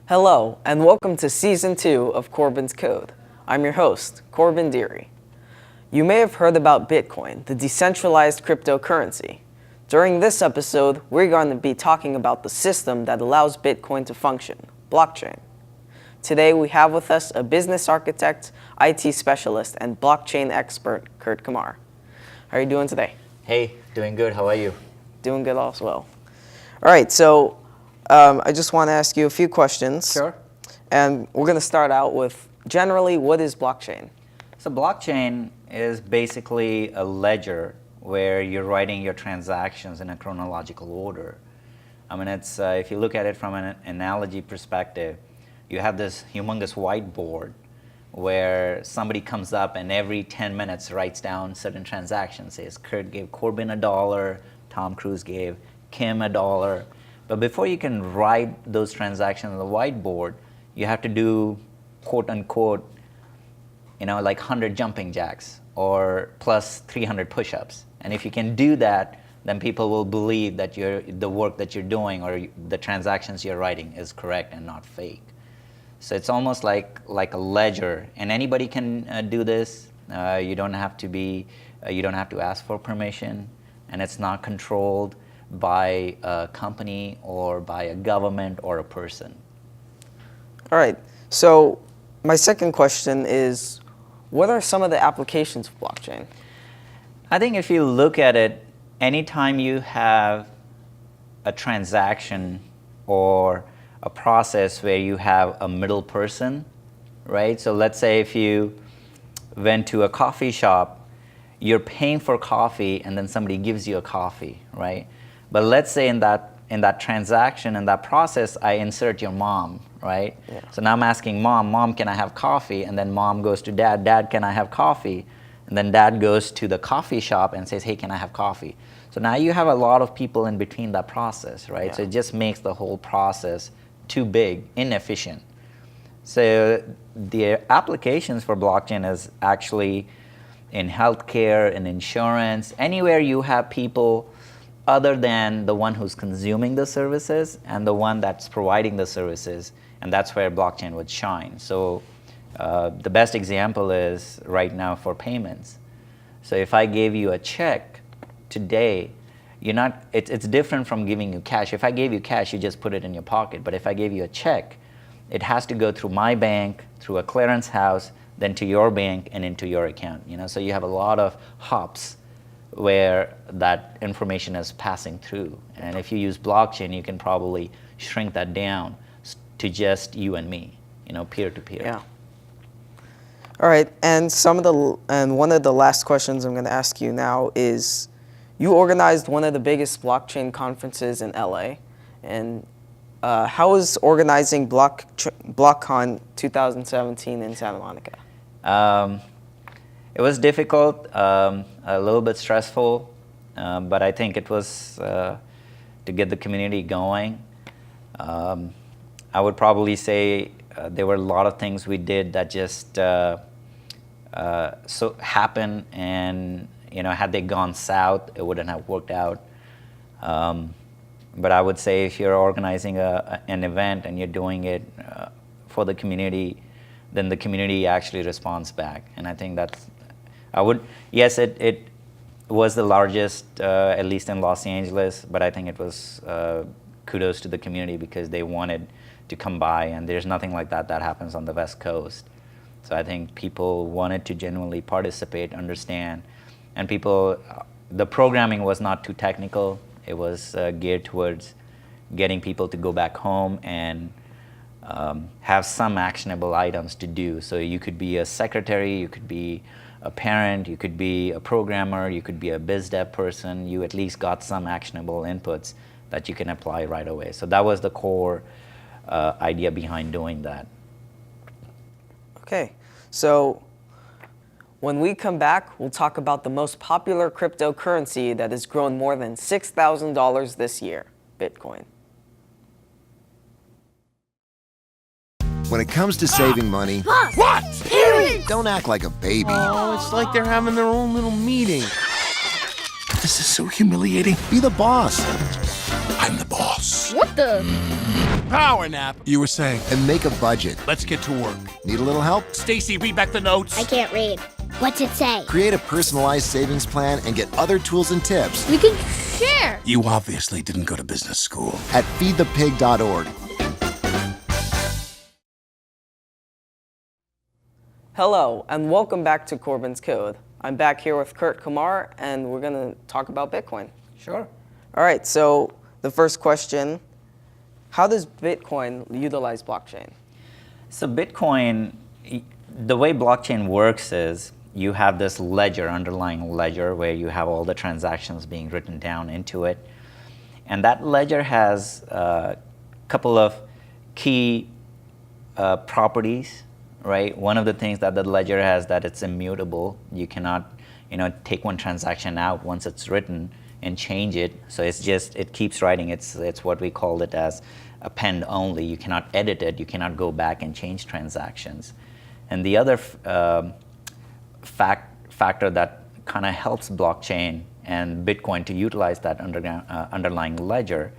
Hello, and welcome to Season 2 of Korbin's Code. I'm your host, Korbin Deary. You may have heard about Bitcoin, the decentralized cryptocurrency. During this episode, we're going to be talking about the system that allows Bitcoin to function, blockchain. Today, we have with us a business architect, IT specialist, and blockchain expert, Kurt Kumar. How are you doing today? Hey, doing good. How are you? Doing good as well. All right, so I just want to ask you a few questions. Sure. And we're going to start out with, generally, what is blockchain? So blockchain is basically a ledger where you're writing your transactions in a chronological order. I mean, it's if you look at it from an analogy perspective, you have this humongous whiteboard where somebody comes up and every 10 minutes writes down certain transactions. Says Kurt gave Korbin $1, Tom Cruise gave Kim $1. But before you can write those transactions on the whiteboard, you have to do, quote unquote, like 100 jumping jacks or plus 300 push-ups. And if you can do that, then people will believe that the work that you're doing or the transactions you're writing is correct and not fake. So it's almost like a ledger, and anybody can do this. You don't have to ask for permission, and it's not controlled by a company or by a government or a person. All right, so my second question is, what are some of the applications of blockchain? I think if you look at it, anytime you have a transaction or a process where you have a middle person, right? So let's say if you went to a coffee shop, you're paying for coffee and then somebody gives you a coffee, right? But let's say in that transaction, in that process, I insert your mom, right? Yeah. So now I'm asking mom, can I have coffee? And then mom goes to dad, can I have coffee? And then dad goes to the coffee shop and says, hey, can I have coffee? So now you have a lot of people in between that process, right? Yeah. So it just makes the whole process too big, inefficient. So the applications for blockchain is actually in healthcare, in insurance, anywhere you have people other than the one who's consuming the services and the one that's providing the services, and that's where blockchain would shine. So the best example is right now for payments. So if I gave you a check today, it's different from giving you cash. If I gave you cash, you just put it in your pocket. But if I gave you a check, it has to go through my bank, through a clearance house, then to your bank and into your account. So you have a lot of hops where that information is passing through. And if you use blockchain, you can probably shrink that down to just you and me, peer to peer. Yeah. All right, and one of the last questions I'm going to ask you now is, you organized one of the biggest blockchain conferences in LA, and how is organizing BlockCon 2017 in Santa Monica? It was difficult, a little bit stressful, but I think it was to get the community going. I would probably say there were a lot of things we did that just so happened, and had they gone south, it wouldn't have worked out. But I would say if you're organizing an event and you're doing it for the community, then the community actually responds back. And I think yes, it was the largest, at least in Los Angeles, but I think it was kudos to the community because they wanted to come by, and there's nothing like that happens on the West Coast. So I think people wanted to genuinely participate, understand, and the programming was not too technical. It was geared towards getting people to go back home and have some actionable items to do. So you could be a secretary, you could be a parent, you could be a programmer, you could be a biz dev person. You at least got some actionable inputs that you can apply right away. So that was the core idea behind doing that. Okay, so when we come back, we'll talk about the most popular cryptocurrency that has grown more than $6,000 this year, Bitcoin. When it comes to saving money, What? Parents! don't act like a baby. Oh, it's like they're having their own little meeting. This is so humiliating. Be the boss. I'm the boss. What the? power nap. You were saying. and make a budget. Let's get to work. Need a little help? Stacy, read back the notes. I can't read. What's it say? Create a personalized savings plan and get other tools and tips We can share. You obviously didn't go to business school. at feedthepig.org. Hello, and welcome back to Korbin's Code. I'm back here with Kurt Kumar, and we're going to talk about Bitcoin. Sure. All right, so the first question, how does Bitcoin utilize blockchain? So Bitcoin, the way blockchain works is you have this ledger, underlying ledger, where you have all the transactions being written down into it. And that ledger has a couple of key properties, right? One of the things that the ledger has that it's immutable. You cannot, take one transaction out once it's written and change it. So it keeps writing. It's what we call it as append only. You cannot edit it. You cannot go back and change transactions. And the other factor that kind of helps blockchain and Bitcoin to utilize that underlying ledger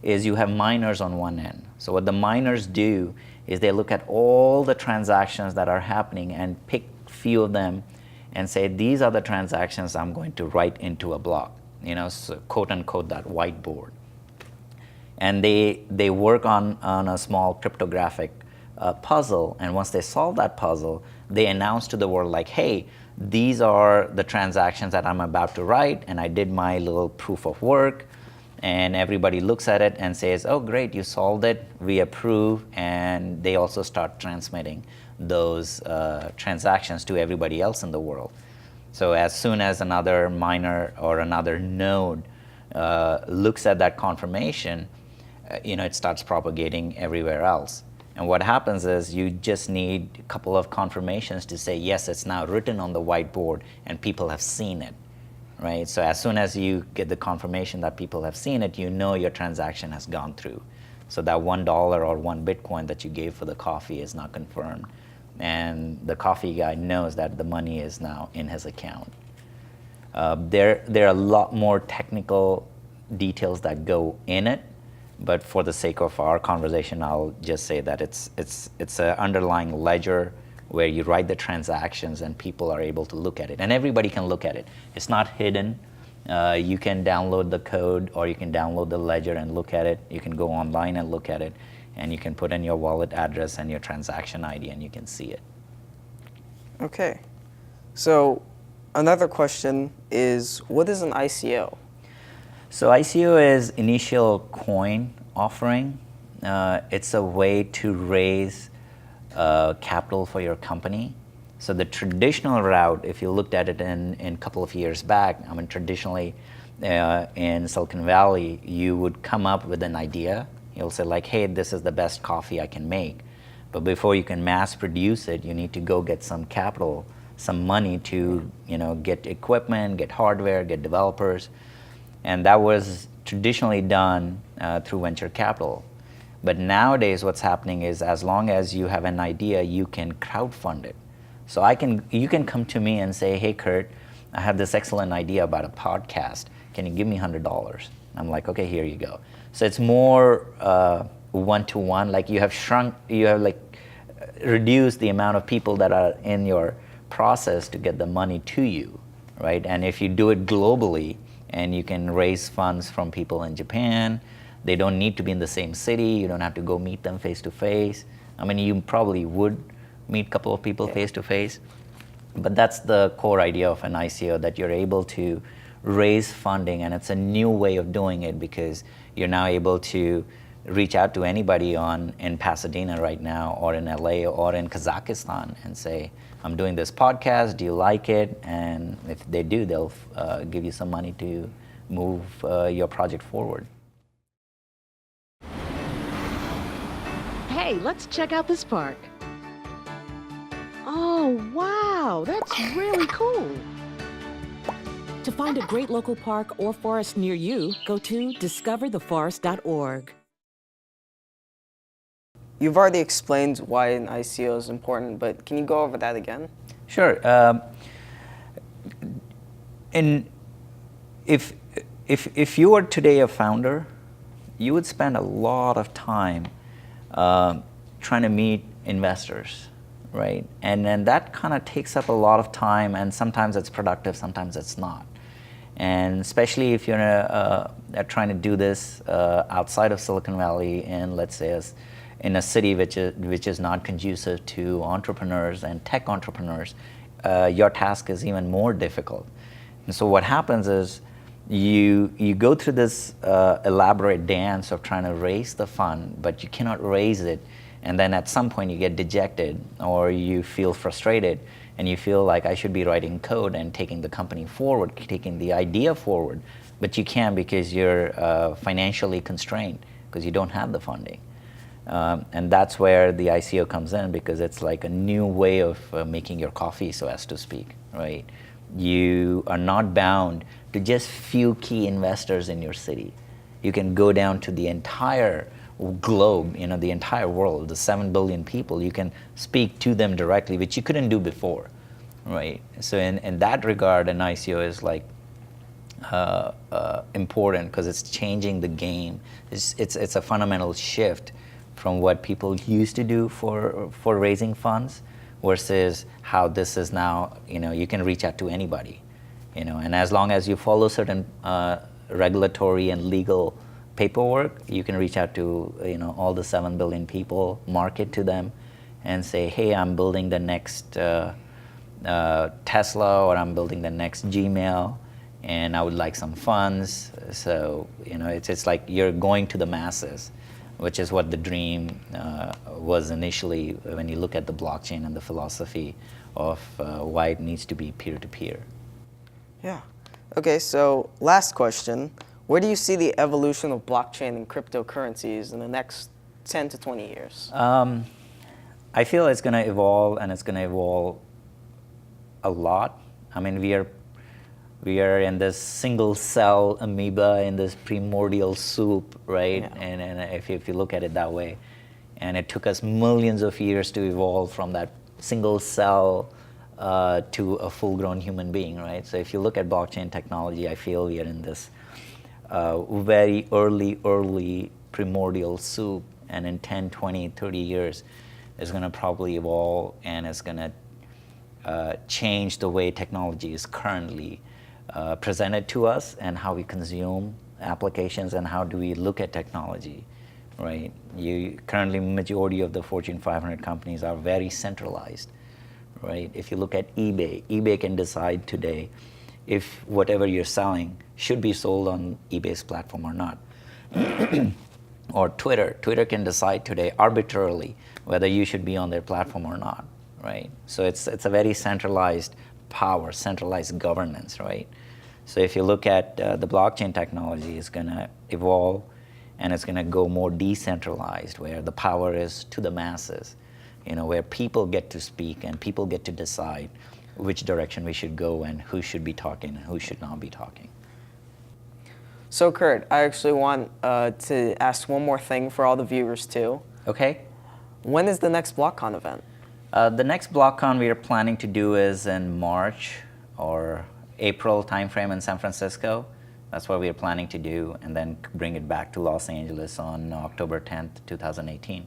is you have miners on one end. So what the miners do is they look at all the transactions that are happening and pick few of them and say, these are the transactions I'm going to write into a block, so quote unquote that whiteboard. And they work on a small cryptographic puzzle, and once they solve that puzzle, they announce to the world like, hey, these are the transactions that I'm about to write, and I did my little proof of work, and everybody looks at it and says, oh great, you solved it, we approve, and they also start transmitting those transactions to everybody else in the world. So as soon as another miner or another node looks at that confirmation, it starts propagating everywhere else. And what happens is you just need a couple of confirmations to say, yes, it's now written on the whiteboard and people have seen it, right? So as soon as you get the confirmation that people have seen it, your transaction has gone through. So that $1 or 1 Bitcoin that you gave for the coffee is not confirmed. And the coffee guy knows that the money is now in his account. There are a lot more technical details that go in it, but for the sake of our conversation, I'll just say that it's an underlying ledger where you write the transactions and people are able to look at it. And everybody can look at it. It's not hidden. You can download the code or you can download the ledger and look at it. You can go online and look at it. And you can put in your wallet address and your transaction ID and you can see it. Okay, so another question is, what is an ICO? So ICO is initial coin offering. It's a way to raise capital for your company. So the traditional route, if you looked at it in a couple of years back, traditionally in Silicon Valley, you would come up with an idea. You'll say like, hey, this is the best coffee I can make. But before you can mass produce it, you need to go get some capital, some money to get equipment, get hardware, get developers. And that was traditionally done through venture capital. But nowadays what's happening is as long as you have an idea, you can crowdfund it. So you can come to me and say, hey Kurt, I have this excellent idea about a podcast. Can you give me $100? I'm like, okay, here you go. So it's more one-to-one, like you have reduced the amount of people that are in your process to get the money to you, right? And if you do it globally and you can raise funds from people in Japan, they don't need to be in the same city, you don't have to go meet them face to face. You probably would meet a couple of people face to face, but that's the core idea of an ICO, that you're able to raise funding, and it's a new way of doing it because you're now able to reach out to anybody in Pasadena right now, or in LA, or in Kazakhstan, and say, I'm doing this podcast, do you like it? And if they do, they'll give you some money to move your project forward. Hey, let's check out this park. Oh, wow, that's really cool. To find a great local park or forest near you, go to discovertheforest.org. You've already explained why an ICO is important, but can you go over that again? Sure. And if you were today a founder, you would spend a lot of time trying to meet investors, right? And then that kind of takes up a lot of time, and sometimes it's productive, sometimes it's not. And especially if you're trying to do this outside of Silicon Valley, in, let's say, in a city which is not conducive to entrepreneurs and tech entrepreneurs, your task is even more difficult. And so what happens is you go through this elaborate dance of trying to raise the fund, but you cannot raise it, and then at some point you get dejected or you feel frustrated and you feel like I should be writing code and taking the company forward, taking the idea forward, but you can't because you're financially constrained because you don't have the funding. And that's where the ICO comes in, because it's like a new way of making your coffee, so as to speak, right? You are not bound to just few key investors in your city. You can go down to the entire globe, the entire world, the 7 billion people. You can speak to them directly, which you couldn't do before, right? So in that regard, an ICO is like important because it's changing the game. It's a fundamental shift from what people used to do for raising funds versus how this is now. You can reach out to anybody, and as long as you follow certain regulatory and legal paperwork, you can reach out to all the 7 billion people, market to them, and say, hey, I'm building the next Tesla, or I'm building the next Gmail, and I would like some funds. So it's like you're going to the masses, which is what the dream was initially when you look at the blockchain and the philosophy of why it needs to be peer-to-peer. Yeah. Okay, so last question. Where do you see the evolution of blockchain and cryptocurrencies in the next 10 to 20 years? I feel it's going to evolve, and it's going to evolve a lot. I mean, we are in this single cell amoeba in this primordial soup, right? Yeah. And if you look at it that way, and it took us millions of years to evolve from that single cell to a full-grown human being, right? So if you look at blockchain technology, I feel we are in this very early primordial soup, and in 10, 20, 30 years, it's going to probably evolve, and it's going to change the way technology is currently presented to us, and how we consume applications, and how do we look at technology, right? Currently, majority of the Fortune 500 companies are very centralized, right? If you look at eBay can decide today if whatever you're selling should be sold on eBay's platform or not. Or Twitter can decide today arbitrarily whether you should be on their platform or not, right? So it's a very centralized power, centralized governance, right? So if you look at the blockchain technology, is going to evolve, and it's going to go more decentralized, where the power is to the masses, where people get to speak and people get to decide which direction we should go and who should be talking and who should not be talking. So Kurt, I actually want to ask one more thing for all the viewers too. Okay. When is the next BlockCon event? The next BlockCon we are planning to do is in March or April timeframe in San Francisco. That's what we are planning to do, and then bring it back to Los Angeles on October 10th, 2018.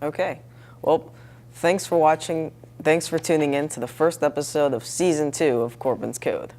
Okay. Well, thanks for watching. Thanks for tuning in to the first episode of Season 2 of Korbin's Code.